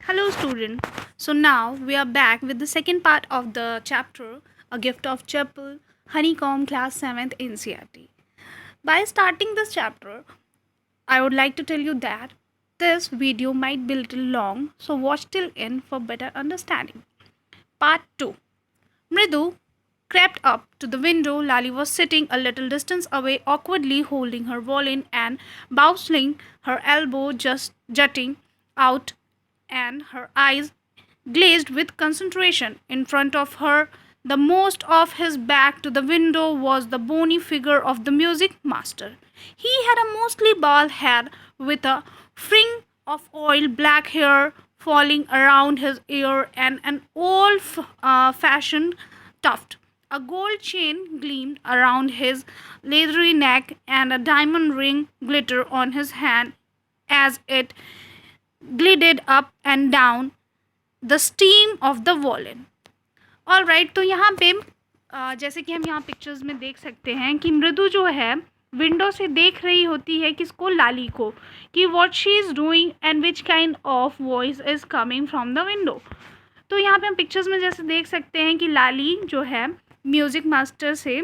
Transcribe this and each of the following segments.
Hello, student. So now we are back with the second part of the chapter, A Gift of Chapel, Honeycomb, Class 7th NCRT. By starting this chapter, I would like to tell you that this video might be a little long, so watch till end for better understanding. Part 2. Mridu crept up to the window. Lali was sitting a little distance away, awkwardly holding her violin and bowsling, her elbow just jutting out and her eyes glazed with concentration. In front of her, the most of his back to the window, was the bony figure of the music master. He had a mostly bald head with a fring of oil black hair falling around his ear and an old fashioned tuft. A gold chain gleamed around his leathery neck, and a diamond ring glittered on his hand as it glided up and down the steam of the woollen. All right, तो यहाँ पे जैसे कि हम यहाँ pictures में देख सकते हैं कि मृदु जो है विंडो से देख रही होती है किसको, लाली को, कि what she is doing and which kind of voice is coming from the window. तो यहाँ पे हम पिक्चर्स में जैसे देख सकते हैं कि लाली जो है म्यूज़िक मास्टर से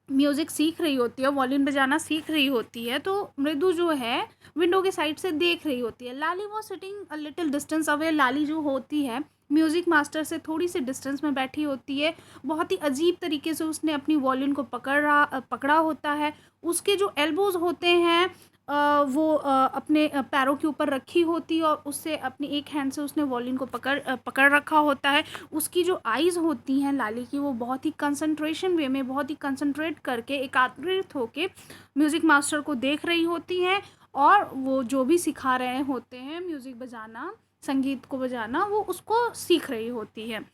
म्यूज़िक सीख रही होती है, वॉल्यूम बजाना सीख रही होती है, तो मृदु जो है विंडो के साइड से देख रही होती है. लाली वो sitting a little distance away. Lali जो होती है म्यूज़िक मास्टर से थोड़ी सी डिस्टेंस में बैठी होती है. बहुत ही अजीब तरीके से उसने अपनी वॉल्यूम को पकड़ा होता है. उसके जो एल्बोज़ होते हैं वो अपने पैरों के ऊपर रखी होती है और उससे अपनी एक हैंड से उसने वॉल्यूम को पकड़ रखा होता है. उसकी जो आइज़ होती हैं लाली की, वो बहुत ही कंसंट्रेशन वे में, बहुत ही कंसंट्रेट करके, एकाग्रित होके म्यूज़िक मास्टर को देख रही होती हैं और वो जो भी सिखा रहे होते हैं म्यूज़िक बजाना, संगीत को बजाना, वो उसको सीख रही होती है.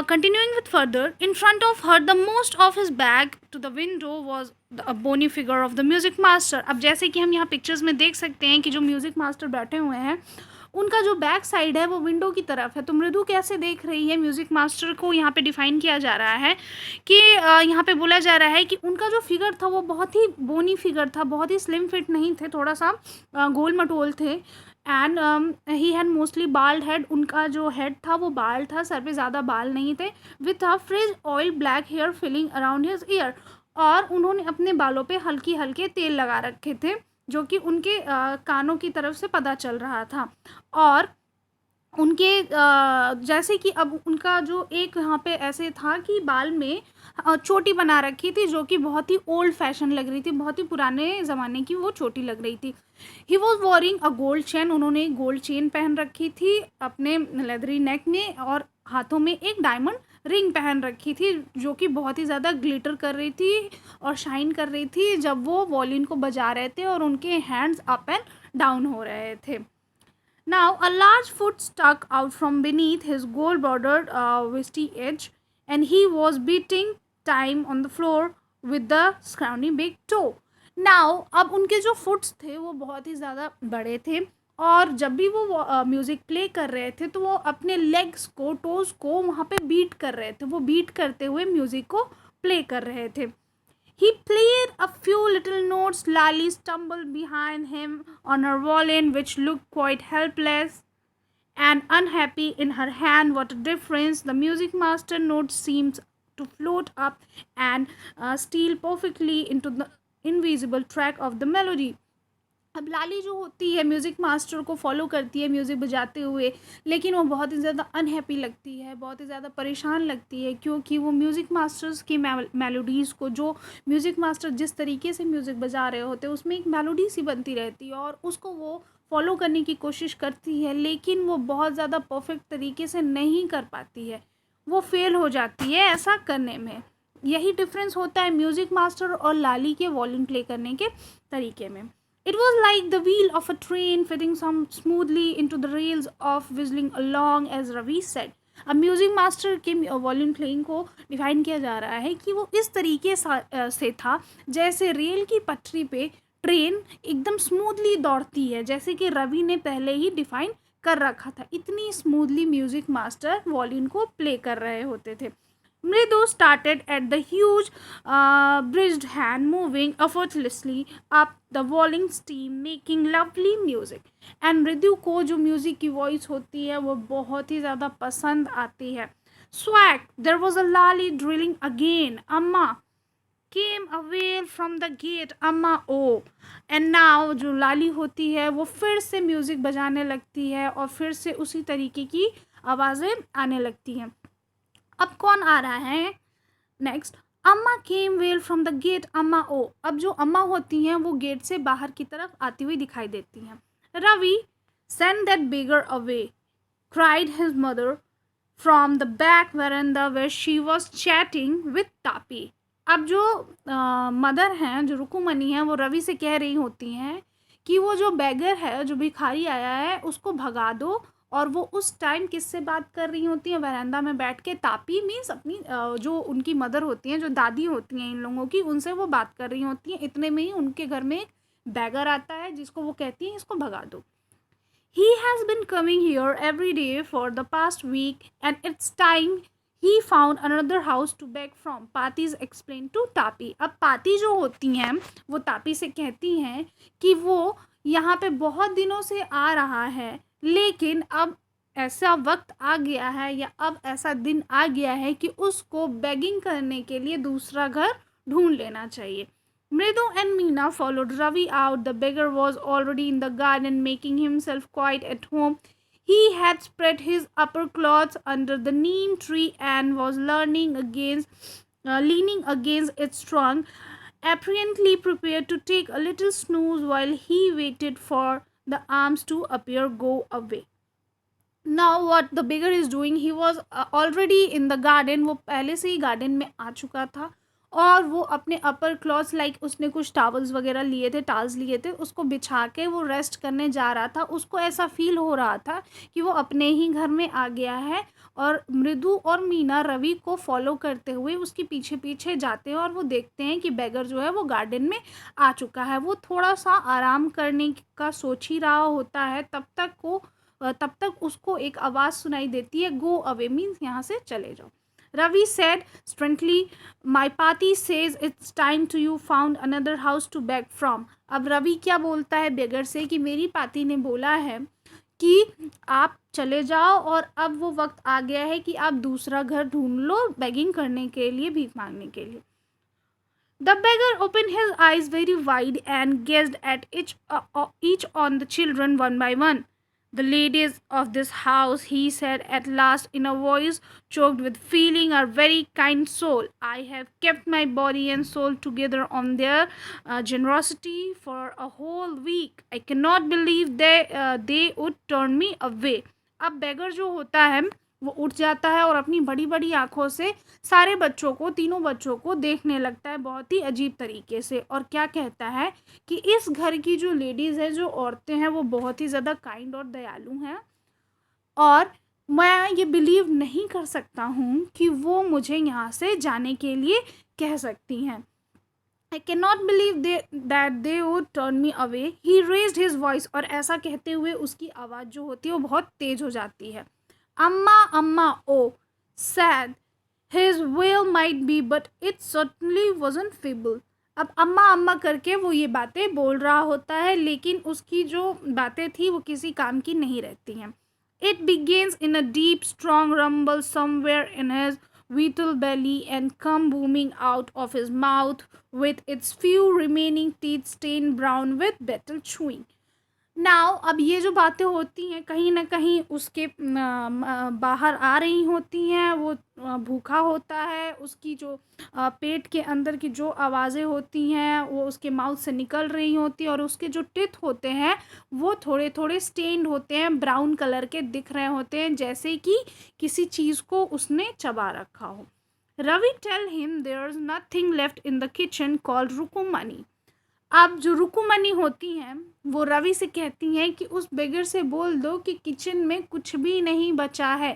Continuing with further, in front of her, the most of his back to the window was a bony figure of the music master. अब जैसे कि हम यहाँ पिक्चर्स में देख सकते हैं कि जो म्यूज़िक मास्टर बैठे हुए हैं उनका जो बैक साइड है वो विंडो की तरफ है. तो मृदु कैसे देख रही है म्यूज़िक मास्टर को, यहाँ पे डिफ़ाइन किया जा रहा है कि यहाँ पे बोला जा रहा है कि उनका जो फिगर था वो बहुत ही बोनी फिगर था, बहुत ही स्लिम फिट नहीं थे, थोड़ा सा गोल मटोल थे. And he had mostly bald head. उनका जो हेड था वो बाल था, सर पे ज़्यादा बाल नहीं थे. With a fridge oil black hair filling around his ear. और उन्होंने अपने बालों पे हल्के तेल लगा रखे थे जो कि उनके कानों की तरफ से पता चल रहा था. और उनके जैसे कि अब उनका जो एक यहाँ पे ऐसे था कि बाल में चोटी बना रखी थी जो कि बहुत ही ओल्ड फैशन लग रही थी, बहुत ही पुराने ज़माने की वो चोटी लग रही थी. He was warring a gold chain. उन्होंने एक गोल्ड चेन पहन रखी थी अपने लेदरी नेक में और हाथों में एक डायमंड रिंग पहन रखी थी जो कि बहुत ही ज़्यादा ग्लिटर कर रही थी और शाइन कर रही थी जब वो वॉल्यूम को बजा रहे थे और उनके हैंड्स अप एंड डाउन हो रहे थे. Now, a large foot stuck out from beneath his gold-bordered vesty edge, and he was beating time on the floor with the scrawny big toe. Now, अब उनके जो फुट्स थे वो बहुत ही ज़्यादा बड़े थे और जब भी वो म्यूज़िक प्ले कर रहे थे तो वो अपने लेग्स को, टोज़ को वहाँ पे बीट कर रहे थे. वो बीट करते हुए म्यूज़िक को प्ले कर रहे थे. He played a few little notes. Lali stumbled behind him on her violin, which looked quite helpless and unhappy in her hand. What a difference! The music master notes seemed to float up and steal perfectly into the invisible track of the melody. अब लाली जो होती है music master को follow करती है music बजाते हुए, लेकिन वो बहुत ही ज़्यादा अनहैप्पी लगती है, बहुत ही ज़्यादा परेशान लगती है क्योंकि वो म्यूज़िक मास्टर्स की मेलोडीज़ को, जो म्यूज़िक मास्टर जिस तरीके से म्यूज़िक बजा रहे होते हैं उसमें एक मेलोडी सी बनती रहती है और उसको वो फॉलो करने की कोशिश करती है, लेकिन वो बहुत ज़्यादा परफेक्ट तरीके से नहीं कर पाती है, वो फेल हो जाती है ऐसा करने में. यही डिफरेंस होता है म्यूज़िक मास्टर और लाली के वॉल्यूम प्ले करने के तरीके में. It was like the wheel of a train fitting some smoothly into the rails of whistling along, as Ravi said. अब म्यूज़िक मास्टर के वॉल्यूम प्लेइंग को डिफाइन किया जा रहा है कि वो इस तरीके से था जैसे रेल की पटरी पे ट्रेन एकदम स्मूथली दौड़ती है, जैसे कि रवि ने पहले ही डिफाइन कर रखा था. इतनी स्मूथली म्यूज़िक मास्टर वॉल्यूम को प्ले कर रहे होते थे. Mridu started at the huge bridged hand, moving effortlessly up the walling steam, making lovely music. And मृदु को जो म्यूज़िक की वॉइस होती है वो बहुत ही ज़्यादा पसंद आती है. Swag, there was a lally drilling again. Amma came a wail from the gate. Amma oh. And now जो लाली होती है वो फिर से म्यूज़िक बजाने लगती है और फिर से उसी तरीके की आवाज़ें आने लगती हैं. अब कौन आ रहा है नेक्स्ट? अम्मा केम वेल फ्रॉम द गेट. अम्मा ओ. अब जो अम्मा होती हैं वो गेट से बाहर की तरफ आती हुई दिखाई देती हैं. Ravi send that beggar away, cried his mother from the back veranda where she was chatting with Tapi. अब जो मदर हैं, जो रुकुमनी हैं, वो रवि से कह रही होती हैं कि वो जो बैगर है, जो भिखारी आया है, उसको भगा दो. और वो उस टाइम किससे बात कर रही होती हैं? वरांडा में बैठ के. तापी मीन्स अपनी जो उनकी मदर होती हैं, जो दादी होती हैं इन लोगों की, उनसे वो बात कर रही होती हैं. इतने में ही उनके घर में एक बैगर आता है जिसको वो कहती हैं इसको भगा दो. He has been coming here every day for the past week and it's time he found another house to beg from. Patis explained to Tapi. अब पाती जो होती हैं वो तापी से कहती हैं कि वो यहाँ पे बहुत दिनों से आ रहा है, लेकिन अब ऐसा वक्त आ गया है या अब ऐसा दिन आ गया है कि उसको बेगिंग करने के लिए दूसरा घर ढूंढ लेना चाहिए. Mridu and Meena followed Ravi out. The beggar was already in the garden, making himself quite at home. He had spread his upper clothes under the neem tree and was leaning against its trunk, apparently prepared to take a little snooze while he waited for the arms to appear go away. Now what the beggar is doing, he was already in the garden. वो पहले से ही garden में आ चुका था और वो अपने अपर clothes like उसने कुछ टावल्स वगैरह लिए थे, टाल्स लिए थे, उसको बिछा के वो रेस्ट करने जा रहा था. उसको ऐसा फील हो रहा था कि वो अपने ही घर में आ गया है. और मृदु और मीना रवि को फॉलो करते हुए उसके पीछे पीछे जाते हैं और वो देखते हैं कि बैगर जो है वो गार्डन में आ चुका है. वो थोड़ा सा आराम करने का सोच ही रहा होता है. तब तक उसको एक आवाज़ सुनाई देती है, गो अवे मीन्स यहाँ से चले जाओ. Ravi said sternly, "My Pati says it's time to you found another house to beg from." अब रवि क्या बोलता है बेगर से कि मेरी पाती ने बोला है कि आप चले जाओ और अब वो वक्त आ गया है कि आप दूसरा घर ढूंढ लो बेगिंग करने के लिए, भीख मांगने के लिए. The beggar opened his eyes very wide and gazed at each on the children one by one. The ladies of this house, he said at last in a voice choked with feeling, are very kind soul. I have kept my body and soul together on their generosity for a whole week. I cannot believe they would turn me away. अब beggar जो होता है वो उठ जाता है और अपनी बड़ी बड़ी आँखों से सारे बच्चों को, तीनों बच्चों को देखने लगता है बहुत ही अजीब तरीके से. और क्या कहता है कि इस घर की जो लेडीज़ है, जो औरतें हैं, वो बहुत ही ज़्यादा काइंड और दयालु हैं और मैं ये बिलीव नहीं कर सकता हूँ कि वो मुझे यहाँ से जाने के लिए कह सकती हैं. I cannot believe that they would turn me away. He raised his voice. और ऐसा कहते हुए उसकी आवाज़ जो होती है वो बहुत तेज़ हो जाती है. Amma, Amma, oh, sad his wail might be, but it certainly wasn't feeble. अब अम्मा अम्मा करके वो ये बातें बोल रहा होता है, लेकिन उसकी जो बातें थी वो किसी काम की नहीं रहती हैं. It begins in a deep, strong rumble somewhere in his vital belly and come booming out of his mouth with its few remaining teeth stained brown with betel chewing. Now अब ये जो बातें होती हैं कहीं ना कहीं उसके बाहर आ रही होती हैं. वो भूखा होता है, उसकी जो पेट के अंदर की जो आवाज़ें होती हैं वो उसके माउथ से निकल रही होती हैं और उसके जो टिथ होते हैं वो थोड़े थोड़े स्टेन्ड होते हैं, ब्राउन कलर के दिख रहे होते हैं, जैसे कि किसी चीज़ को उसने चबा रखा हो. Ravi tell him there is nothing left in the kitchen called Rukmini. अब जो रुकुमनी होती हैं वो रवि से कहती हैं कि उस बेगर से बोल दो कि किचन में कुछ भी नहीं बचा है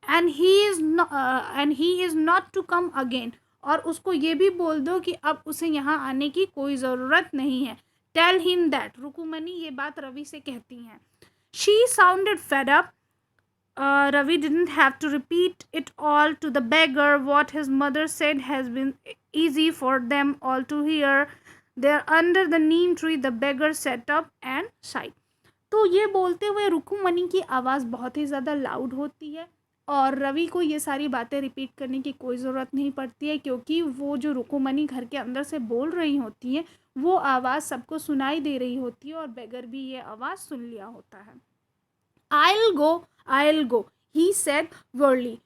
and he is not to come again. और उसको ये भी बोल दो कि अब उसे यहाँ आने की कोई ज़रूरत नहीं है. Tell him that. रुकुमनी ये बात रवि से कहती हैं. She sounded fed up. Ravi didn't have to repeat it all to the beggar. What his mother said has been easy for them all to hear. There under the neem tree, the beggar sat up and sighed. तो ये बोलते हुए रुकुमणि की आवाज़ बहुत ही ज़्यादा loud होती है और रवि को ये सारी बातें रिपीट करने की कोई ज़रूरत नहीं पड़ती है, क्योंकि वो जो रुकुमणि घर के अंदर से बोल रही होती हैं वो आवाज़ सबको सुनाई दे रही होती है और बेगर भी ये आवाज़ सुन लिया होता है. I'll go, he said wearily.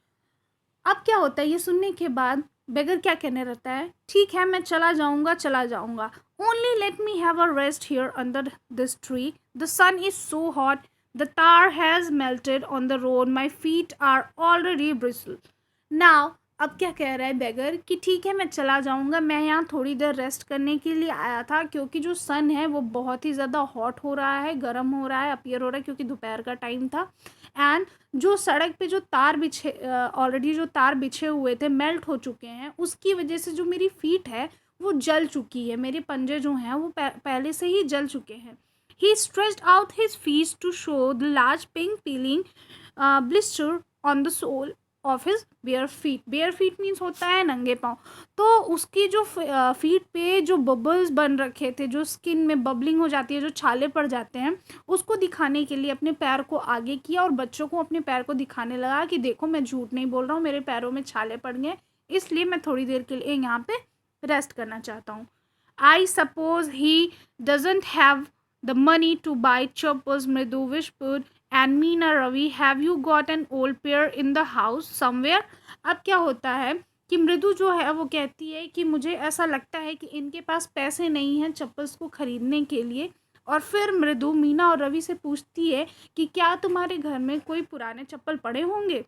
अब क्या होता है ये सुनने के बाद बेगर क्या कहने रहता है, ठीक है मैं चला जाऊंगा. Only let me have a rest here under this tree. The sun is so hot. The tar has melted on the road. My feet are already bristle. Now अब क्या कह रहा है बेगर कि ठीक है मैं चला जाऊंगा, मैं यहाँ थोड़ी देर रेस्ट करने के लिए आया था, क्योंकि जो सन है वो बहुत ही ज़्यादा हॉट हो रहा है, गर्म हो रहा है, अपीयर हो रहा है, क्योंकि दोपहर का टाइम था. एंड जो सड़क पे जो तार बिछे ऑलरेडी जो तार बिछे हुए थे मेल्ट हो चुके हैं, उसकी वजह से जो मेरी फीट है वो जल चुकी है, मेरे पंजे जो हैं वो पहले से ही जल चुके हैं. He stretched out his feet to show the large pink peeling blister on the sole of his bare feet. Bare feet means होता है नंगे पाँव. तो उसकी जो फीट पे जो बबल्स बन रखे थे, जो स्किन में बबलिंग हो जाती है, जो छाले पड़ जाते हैं, उसको दिखाने के लिए अपने पैर को आगे किया और बच्चों को अपने पैर को दिखाने लगा कि देखो मैं झूठ नहीं बोल रहा हूँ, मेरे पैरों में छाले पड़ गए, इसलिए मैं थोड़ी देर के लिए यहाँ पे रेस्ट करना चाहता हूँ. I suppose he doesn't have the money to buy choppers, Mridu whispered. And Meena, Ravi, have you got an old pair in the house somewhere? अब क्या होता है कि मृदु जो है वो कहती है कि मुझे ऐसा लगता है कि इनके पास पैसे नहीं हैं चप्पल्स को ख़रीदने के लिए. और फिर मृदु मीना और रवि से पूछती है कि क्या तुम्हारे घर में कोई पुराने चप्पल पड़े होंगे.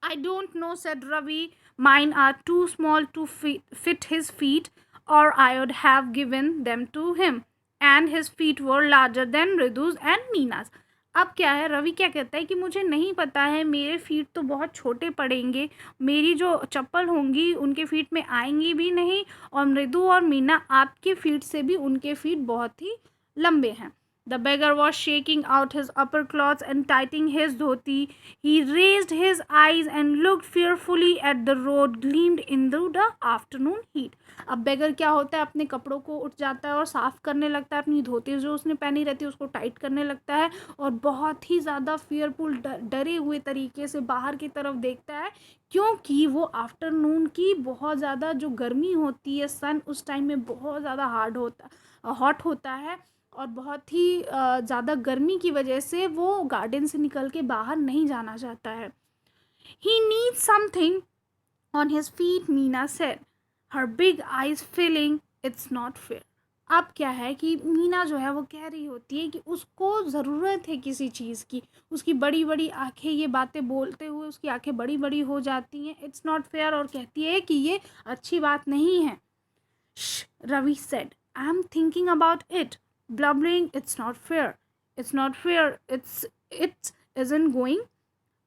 I don't know, said Ravi. Mine are too small to fit his feet, or I would have given them to him. And his feet were larger than Mridu's and Meena's. अब क्या है, रवि क्या कहता है कि मुझे नहीं पता है, मेरे फीट तो बहुत छोटे पड़ेंगे, मेरी जो चप्पल होंगी उनके फीट में आएंगी भी नहीं, और मृदु और मीना आपके फीट से भी उनके फीट बहुत ही लंबे हैं. The beggar was shaking out his upper clothes and tightening his dhoti. He raised his eyes and looked fearfully at the road gleamed into the afternoon heat. अब बेगर क्या होता है, अपने कपड़ों को उठ जाता है और साफ़ करने लगता है, अपनी धोती जो उसने पहनी रहती है उसको टाइट करने लगता है और बहुत ही ज़्यादा फियरफुल डरे हुए तरीके से बाहर की तरफ देखता है, क्योंकि वो आफ्टरनून की बहुत ज़्यादा जो गर्मी होती है, सन उस टाइम में बहुत ज़्यादा हॉट होता है और बहुत ही ज़्यादा गर्मी की वजह से वो गार्डन से निकल के बाहर नहीं जाना चाहता है. He needs something on his feet, Meena said, her big eyes filling. It's not fair. अब क्या है कि मीना जो है वो कह रही होती है कि उसको ज़रूरत है किसी चीज़ की, उसकी बड़ी बड़ी आंखें, ये बातें बोलते हुए उसकी आंखें बड़ी बड़ी हो जाती हैं. इट्स नॉट फेयर, और कहती है कि ये अच्छी बात नहीं है. Ravi said, I am thinking about it. Blubbering, it's not fair. It's not fair. It isn't going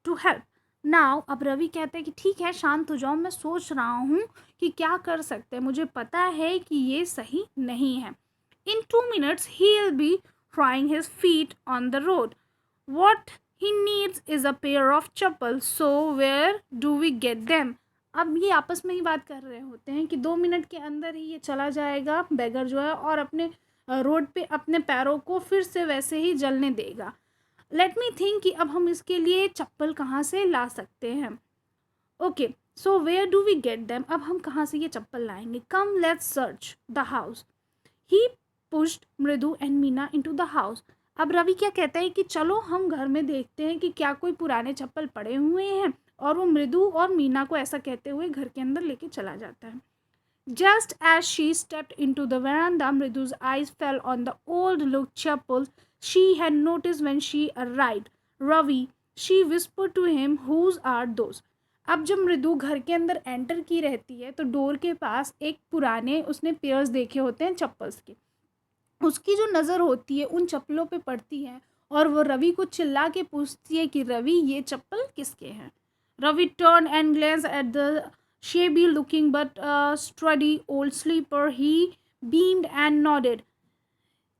to help. Now, अब रवि कहते हैं कि ठीक है शांत हो जाओ, मैं सोच रहा हूँ कि क्या कर सकते हैं, मुझे पता है कि ये सही नहीं है. In 2 minutes, he'll be trying his feet on the road. What he needs is a pair of chappals. So where do we get them? अब ये आपस में ही बात कर रहे होते हैं कि 2 मिनट के अंदर ही ये चला जाएगा बेगर जो है, और अपने रोड पे अपने पैरों को फिर से वैसे ही जलने देगा. लेट मी थिंक कि अब हम इसके लिए चप्पल कहाँ से ला सकते हैं. Okay, so where do we get them, अब हम कहाँ से ये चप्पल लाएंगे. Come let's search the house. He pushed Mridu and Meena into the house. अब रवि क्या कहता है कि चलो हम घर में देखते हैं कि क्या कोई पुराने चप्पल पड़े हुए हैं, और वो मृदु और मीना को ऐसा कहते हुए घर के अंदर लेके चला जाता है. Just as she stepped into the veranda, Mridu's eyes fell on the old-look chappals she had noticed when she arrived. Ravi, she whispered to him, whose are those? अब जब मृदु घर के अंदर एंटर की रहती है तो डोर के पास एक पुराने उसने पेयर्स देखे होते हैं चप्पल्स के, उसकी जो नज़र होती है उन चप्पलों पे पड़ती है और वो रवि को चिल्ला के पूछती है कि रवि ये चप्पल किसके हैं. Ravi turned and glanced at the shabby looking but sturdy old sleeper. He beamed and nodded.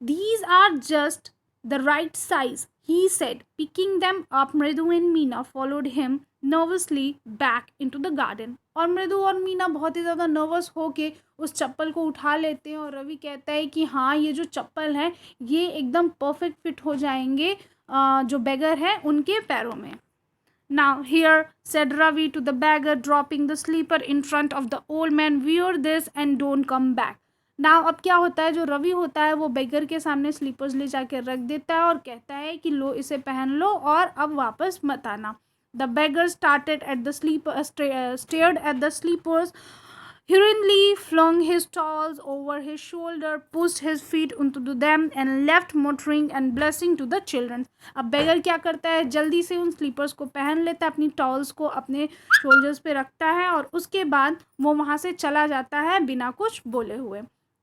These are just the right size. he said, picking them up. Mridu and Meena followed him nervously back into the garden. और मृदु और मीना बहुत ही ज़्यादा nervous होके उस चप्पल को उठा लेते हैं और रवि कहता है कि हाँ ये जो चप्पल है ये एकदम परफेक्ट फिट हो जाएंगे जो बेगर है उनके पैरों में. Now here, said Ravi to the beggar, dropping the slipper in front of the old man, wear this and don't come back. Now अब क्या होता है, जो रवि होता है वो बेगर के सामने स्लीपर्स ले जाके रख देता है और कहता है कि लो इसे पहन लो और अब वापस मत आना. The beggar started at the sleeper, stared at the sleepers, hurriedly flung his towels over his shoulder, pushed his feet into them and left muttering and blessing to the children. अब बेगर क्या करता है, जल्दी से उन स्लीपर्स को पहन लेता है, अपनी टॉवल्स को अपने शोल्डर्स पे रखता है और उसके बाद वो वहाँ से चला जाता है बिना कुछ बोले हुए.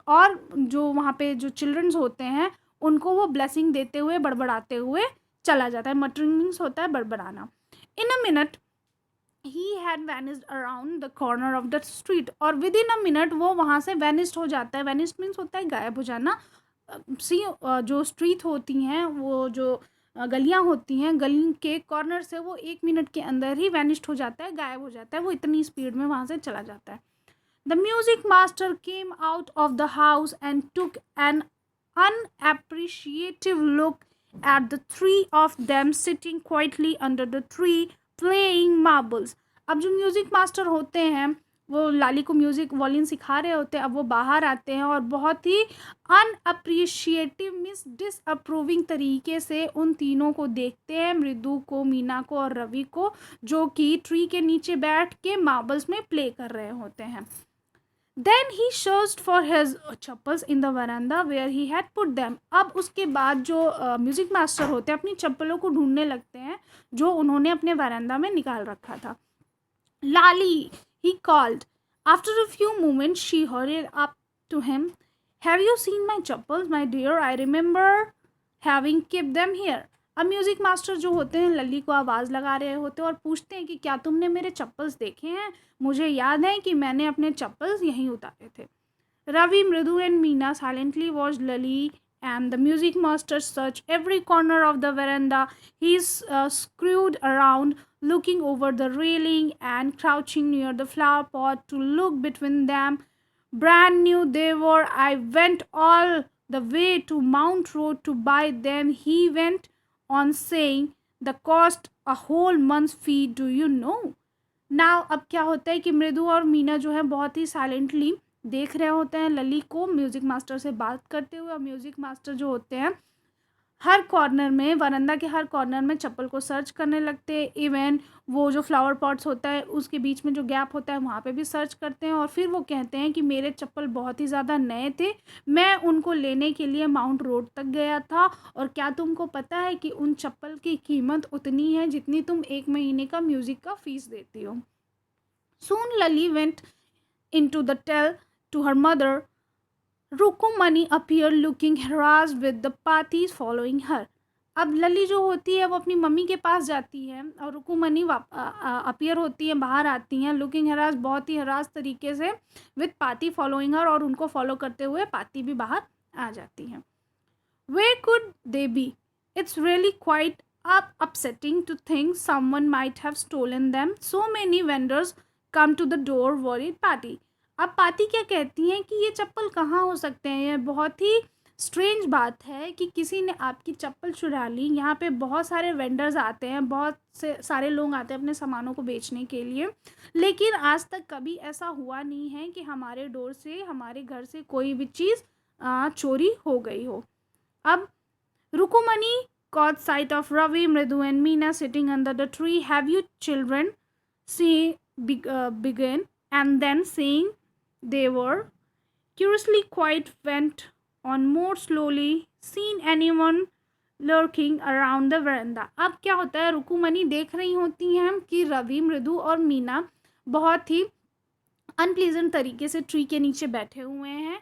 और जो वहाँ पे जो चिल्ड्रंस होते हैं उनको वो ब्लेसिंग देते हुए बड़बड़ाते हुए चला जाता है. मटरिंग मीन्स होता है बड़बड़ाना. In a minute he had vanished around the corner of the street. और within a minute वो वहाँ से vanished हो जाता है. vanished means होता है गायब हो जाना. सी जो स्ट्रीट होती हैं वो जो गलियाँ होती हैं, गली के कॉर्नर से वो 1 मिनट के अंदर ही vanished हो जाता है, गायब हो जाता है. वो इतनी स्पीड में वहाँ से चला जाता है. The music master came out of the house and took an unappreciative look at the three of them sitting quietly under the tree playing marbles. अब जो म्यूज़िक मास्टर होते हैं वो लाली को म्यूज़िक वॉलिन सिखा रहे होते हैं. अब वो बाहर आते हैं और बहुत ही अनअप्रिशिएटिव मीन्स डिसअप्रूविंग तरीके से उन तीनों को देखते हैं, मृदु को, मीना को और रवि को, जो कि ट्री के नीचे बैठ के मार्बल्स में प्ले कर रहे होते हैं. Then he searched for his chappals in the veranda where he had put them. अब उसके बाद जो म्यूज़िक मास्टर होते हैं अपनी चप्पलों को ढूंढने लगते हैं जो उन्होंने अपने वरांदा में निकाल रखा था. Lali, he called. After a few moments, she hurried up to him. Have you seen my chappals, my dear? I remember having kept them here. अब म्यूज़िक मास्टर जो होते हैं लली को आवाज़ लगा रहे होते हैं और पूछते हैं कि क्या तुमने मेरे चप्पल्स देखे हैं? मुझे याद है कि मैंने अपने चप्पल्स यहीं उतारे थे. Ravi, Mridu and Meena silently watched Lali and the music master search every corner of the veranda. He screwed around, looking over the railing and crouching near the flower pot to look between them. Brand new they were. I went all the way to Mount Road to buy them. He went on saying, the cost a whole month's fee, do you know? Now अब क्या होता है कि मृदु और मीना जो है बहुत ही साइलेंटली देख रहे होते हैं लली को म्यूज़िक मास्टर से बात करते हुए. और म्यूज़िक मास्टर जो होते हैं हर कॉर्नर में, वरांदा के हर कॉर्नर में चप्पल को सर्च करने लगते हैं. इवन वो जो फ्लावर पॉट्स होता है उसके बीच में जो गैप होता है वहाँ पे भी सर्च करते हैं. और फिर वो कहते हैं कि मेरे चप्पल बहुत ही ज़्यादा नए थे, मैं उनको लेने के लिए माउंट रोड तक गया था. और क्या तुमको पता है कि उन चप्पल की कीमत उतनी है जितनी तुम 1 महीने का म्यूज़िक का फ़ीस देती हो. Soon Lali went into the tell to her mother. रुकुमणि appeared looking harassed with the parties following her. अब लली जो होती है वो अपनी मम्मी के पास जाती है और रुकुमणि अपीयर होती है, बाहर आती हैं लुकिंग हरास, बहुत ही हरास तरीके से, विद पाती फॉलोइंग हर, और उनको फॉलो करते हुए पाती भी बाहर आ जाती हैं. Where could they be? It's really quite upsetting to think someone might have stolen them. So many vendors come to the door, worried Patty. अब पाती क्या कहती हैं कि ये चप्पल कहाँ हो सकते हैं. ये बहुत ही स्ट्रेंज बात है कि किसी ने आपकी चप्पल चुरा ली. यहाँ पे बहुत सारे वेंडर्स आते हैं, बहुत से सारे लोग आते हैं अपने सामानों को बेचने के लिए, लेकिन आज तक कभी ऐसा हुआ नहीं है कि हमारे डोर से, हमारे घर से कोई भी चीज़ चोरी हो गई हो. अब रुकुमणि caught sight of Ravi, Mridu and Meena sitting under the tree. Have you children? She began, and then saying they were curiously quiet, went on more slowly. Seen anyone lurking around the veranda? अब क्या होता है, रुकुमणि देख रही होती हैं कि रवि, मृदु और मीना बहुत ही अनप्लीजेंट तरीके से ट्री के नीचे बैठे हुए हैं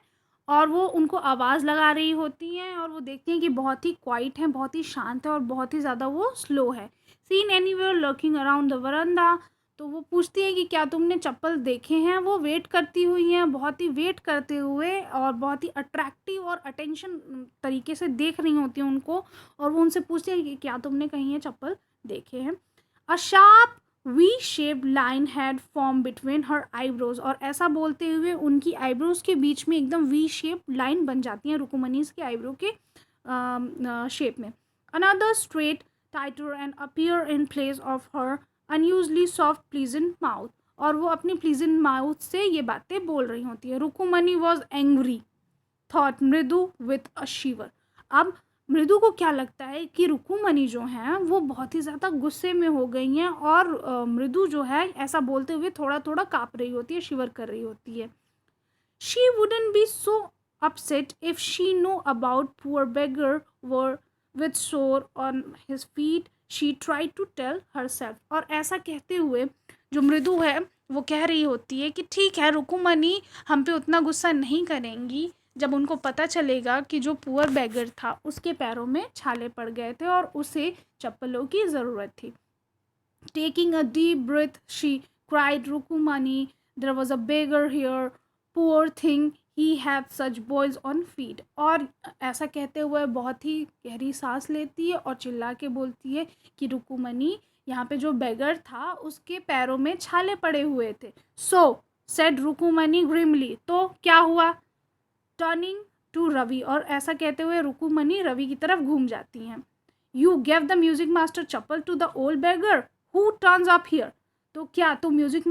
और वो उनको आवाज़ लगा रही होती हैं और वो देखती हैं कि बहुत ही क्वाइट है, बहुत ही शांत है और बहुत ही ज़्यादा वो स्लो है. Seen anywhere lurking around the veranda. तो वो पूछती है कि क्या तुमने चप्पल देखे हैं। वो वेट करती हुई हैं, बहुत ही वेट करते हुए और बहुत ही अट्रैक्टिव और अटेंशन तरीके से देख रही होती हैं उनको, और वो उनसे पूछती है कि क्या तुमने कहीं ये चप्पल देखे हैं। A sharp V shape line had form between her eyebrows, और ऐसा बोलते हुए उनकी आईब्रोज के बीच में एकदम वी शेप लाइन बन जाती है रुकुमनीज के आईब्रो के शेप में। Another straight टाइटर and appear in place of her unusually soft pleasant mouth, और वो अपनी प्लीजेंट माउथ से ये बातें बोल रही होती है। रुकुमनी वॉज एंग्री थॉट मृदु विथ अ शिवर। अब मृदु को क्या लगता है कि रुकुमनी जो हैं वो बहुत ही ज़्यादा गुस्से में हो गई हैं, और मृदु जो है ऐसा बोलते हुए थोड़ा थोड़ा काँप रही होती है, शिवर कर रही होती है। She wouldn't be so upset if she knew about poor beggar were with sore on his feet, she tried to tell herself। और ऐसा कहते हुए जो मृदु है वो कह रही होती है कि ठीक है, रुकुमनी हम पे उतना गुस्सा नहीं करेंगी जब उनको पता चलेगा कि जो पुअर बेगर था उसके पैरों में छाले पड़ गए थे और उसे चप्पलों की ज़रूरत थी। Taking a deep breath, she cried, Rukumani, there was a beggar here. Poor thing, he had such boils on feet। और ऐसा कहते हुए बहुत ही गहरी सांस लेती है और चिल्ला के बोलती है कि रुकुमनी, यहाँ पे जो बेगर था उसके पैरों में छाले पड़े हुए थे। So said रुकुमनी grimly, तो क्या हुआ? टर्निंग टू रवि, और ऐसा कहते हुए रुकुमनी रवि की तरफ घूम जाती हैं। You gave the music master chappal to the old beggar who turns up here, तो क्या तुम म्यूजिक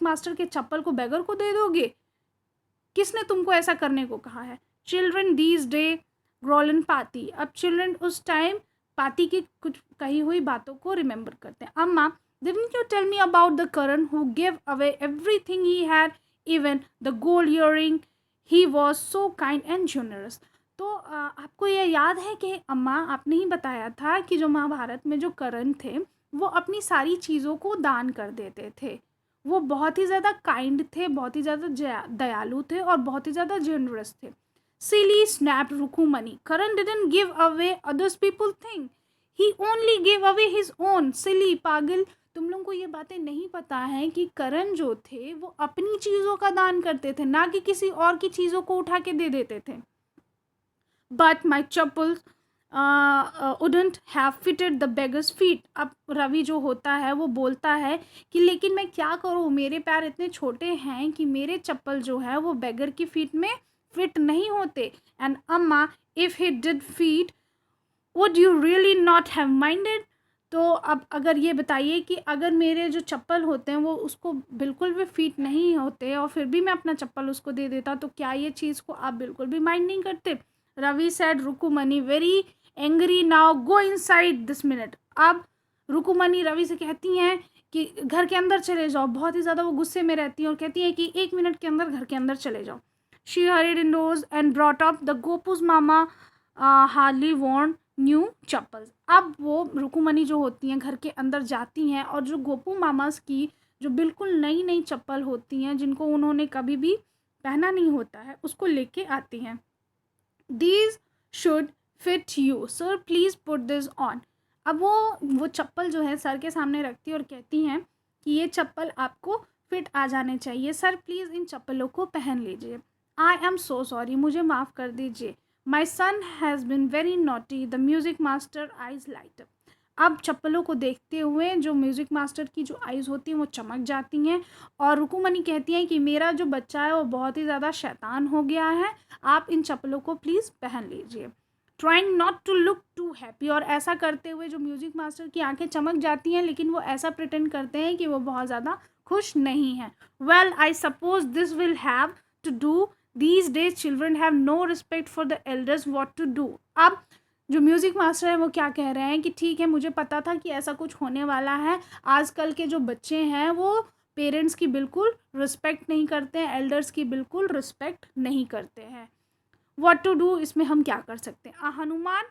मास्टर के चप्पल को बेगर को दे दोगे? किसने तुमको ऐसा करने को कहा है? चिल्ड्रन दीज डे ग्रोलन पाती, अब चिल्ड्रन उस टाइम पाती की कुछ कही हुई बातों को रिमेंबर करते हैं। अम्मा, didn't you tell me about the Karan who gave away everything he had, even the gold earring? He was so kind and generous। तो आपको ये याद है कि अम्मा आपने ही बताया था कि जो महाभारत में जो कर्ण थे वो अपनी सारी चीज़ों को दान कर देते थे। वो बहुत ही ज़्यादा काइंड थे, बहुत ही ज़्यादा दयालु थे और बहुत ही ज़्यादा जेनरस थे। Silly snapped Rukmini, Karan didn't give away others people thing, he only give away his own. Silly, पागल, तुम लोगों को ये बातें नहीं पता है कि करण जो थे वो अपनी चीज़ों का दान करते थे, ना कि किसी और की चीज़ों को उठा के दे देते थे। But my chappal wouldn't have fitted the beggar's feet। अब रवि जो होता है वो बोलता है कि लेकिन मैं क्या करूँ, मेरे पैर इतने छोटे हैं कि मेरे चप्पल जो है वो बेगर की फीट में फिट नहीं होते। एंड अम्मा, if he did feet would you really not have minded, तो अब अगर ये बताइए कि अगर मेरे जो चप्पल होते हैं वो उसको बिल्कुल भी फिट नहीं होते और फिर भी मैं अपना चप्पल उसको दे देता, तो क्या ये चीज़ को आप बिल्कुल भी माइंड नहीं करते? Ravi said Rukmini very angry, now go inside this minute. अब रुकुमनी रवि से कहती हैं कि घर के अंदर चले जाओ, बहुत ही ज़्यादा वो गुस्से में रहती हैं और कहती हैं कि 1 मिनट के अंदर घर के अंदर चले जाओ। She hurried indoors and brought up the Gopu's mama hardly worn new chappals. अब वो रुकुमनी जो होती हैं घर के अंदर जाती हैं और जो गोपू मामास की जो बिल्कुल नई नई चप्पल होती हैं जिनको उन्होंने कभी भी पहना नहीं होता है उसको लेके आती हैं। These should fit you, sir, please put this on। अब वो चप्पल जो है सर के सामने रखती है और कहती हैं कि ये चप्पल आपको फिट आ जाने चाहिए, सर प्लीज़ इन चप्पलों को पहन लीजिए। आई एम सो सॉरी, मुझे माफ़ कर दीजिए। My son has been very naughty, the music master eyes light up. अब चप्पलों को देखते हुए जो म्यूज़िक मास्टर की जो आइज़ होती हैं वो चमक जाती हैं और रुकुमनी कहती हैं कि मेरा जो बच्चा है वो बहुत ही ज़्यादा शैतान हो गया है, आप इन चप्पलों को प्लीज़ पहन लीजिए। Trying not to look too happy, और ऐसा करते हुए जो म्यूज़िक मास्टर की आंखें चमक जाती हैं लेकिन वो ऐसा प्रिटेंड करते हैं कि वो बहुत ज़्यादा खुश नहीं हैं। Well, I suppose this will have to do, these days children have no respect for the elders, what to do. अब जो म्यूज़िक मास्टर है वो क्या कह रहे हैं कि ठीक है, मुझे पता था कि ऐसा कुछ होने वाला है। आजकल के जो बच्चे हैं वो पेरेंट्स की बिल्कुल रिस्पेक्ट नहीं करते हैं, एल्डर्स की बिल्कुल रिस्पेक्ट नहीं करते हैं। व्हाट टू डू, इसमें हम क्या कर सकते हैं? Hanuman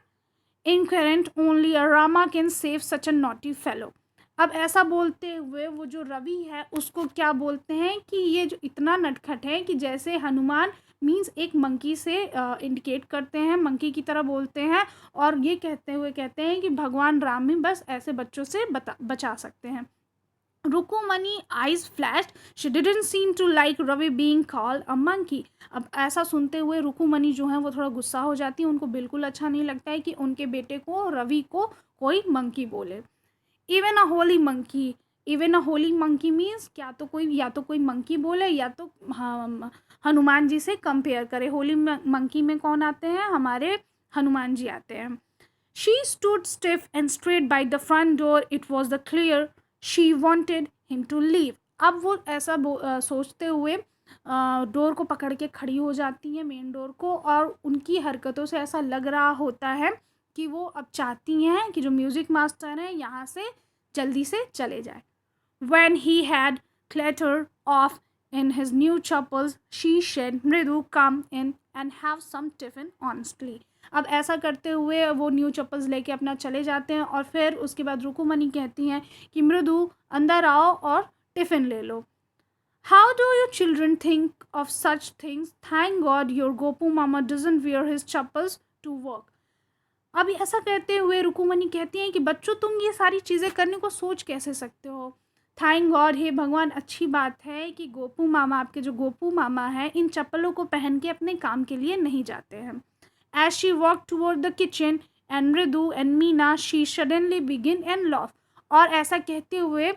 incurrent only a Rama can save such a naughty fellow. अब ऐसा बोलते हुए वो जो रवि है उसको क्या बोलते हैं कि ये जो इतना नटखट है कि जैसे हनुमान मीन्स एक मंकी से इंडिकेट करते हैं, मंकी की तरह बोलते हैं और ये कहते हुए कहते हैं कि भगवान राम ही बस ऐसे बच्चों से बचा सकते हैं। रुकुमनी eyes flashed. She didn't seem to like Ravi being called a monkey. अब ऐसा सुनते हुए रुकुमनी जो है वो थोड़ा गुस्सा हो जाती है. उनको बिल्कुल अच्छा नहीं लगता है कि उनके बेटे को, रवि को, कोई मंकी बोले. इवन अ होली मंकी. इवन अ होली मंकी मीन्स क्या तो कोई, या तो कोई मंकी बोले या तो हनुमान जी से कंपेयर करे. होली मंकी में कौन आते हैं? हमारे हनुमान जी आते हैं. She stood stiff and straight by the front door. It was the clear she wanted him to leave. अब वो ऐसा सोचते हुए डोर को पकड़ के खड़ी हो जाती है, मेन डोर को, और उनकी हरकतों से ऐसा लग रहा होता है कि वो अब चाहती हैं कि जो म्यूज़िक मास्टर हैं यहाँ से जल्दी से चले जाए. When he had clattered off in his new chappals, she said, "Mridu, come in and have some tiffin honestly." अब ऐसा करते हुए वो न्यू चप्पल्स लेके अपना चले जाते हैं और फिर उसके बाद रुकुमनी कहती हैं कि मृदु अंदर आओ और टिफ़िन ले लो. How do you children think of such things? Thank God your Gopu mama doesn't wear his chappals to work. अब ऐसा कहते हुए रुकुमनी कहती हैं कि बच्चों तुम ये सारी चीज़ें करने को सोच कैसे सकते हो. थैंक गॉड, हे भगवान, अच्छी बात है कि गोपू मामा, आपके जो गोपू मामा हैं, इन चप्पलों को पहन के अपने काम के लिए नहीं जाते हैं. As she walked toward the kitchen and Mridu and Meena, she suddenly began and laughed. और ऐसा कहते हुए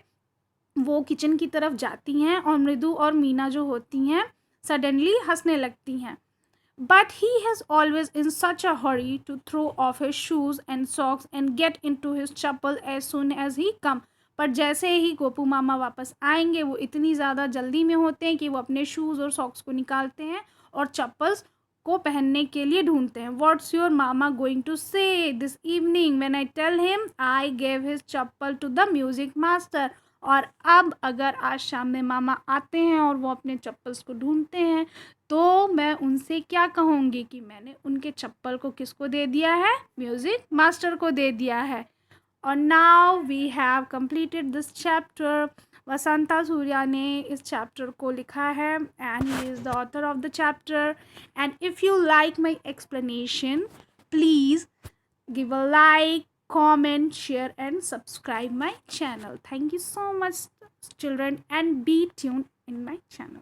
वो किचन की तरफ जाती हैं और मृदु और मीना जो होती हैं सडनली हंसने लगती हैं. But he has always in such a hurry to throw off his shoes and socks and get into his chappal as soon as he come. पर जैसे ही गोपू मामा वापस आएंगे वो इतनी ज़्यादा जल्दी में होते हैं कि वो अपने शूज़ और सॉक्स को निकालते हैं और चप्पल्स को पहनने के लिए ढूंढते हैं. What's your mama going to say this evening when I tell him I gave his chappal to the music master? और अब अगर आज शाम में मामा आते हैं और वो अपने चप्पल्स को ढूंढते हैं तो मैं उनसे क्या कहूँगी कि मैंने उनके चप्पल को किसको दे दिया है? म्यूज़िक मास्टर को दे दिया है. और now we have completed this chapter. Vasantha Surya ने इस चैप्टर को लिखा है and he is the author of the chapter. And if you like my explanation, please give a like, comment, share and subscribe my channel. Thank you so much children and be tuned in my channel.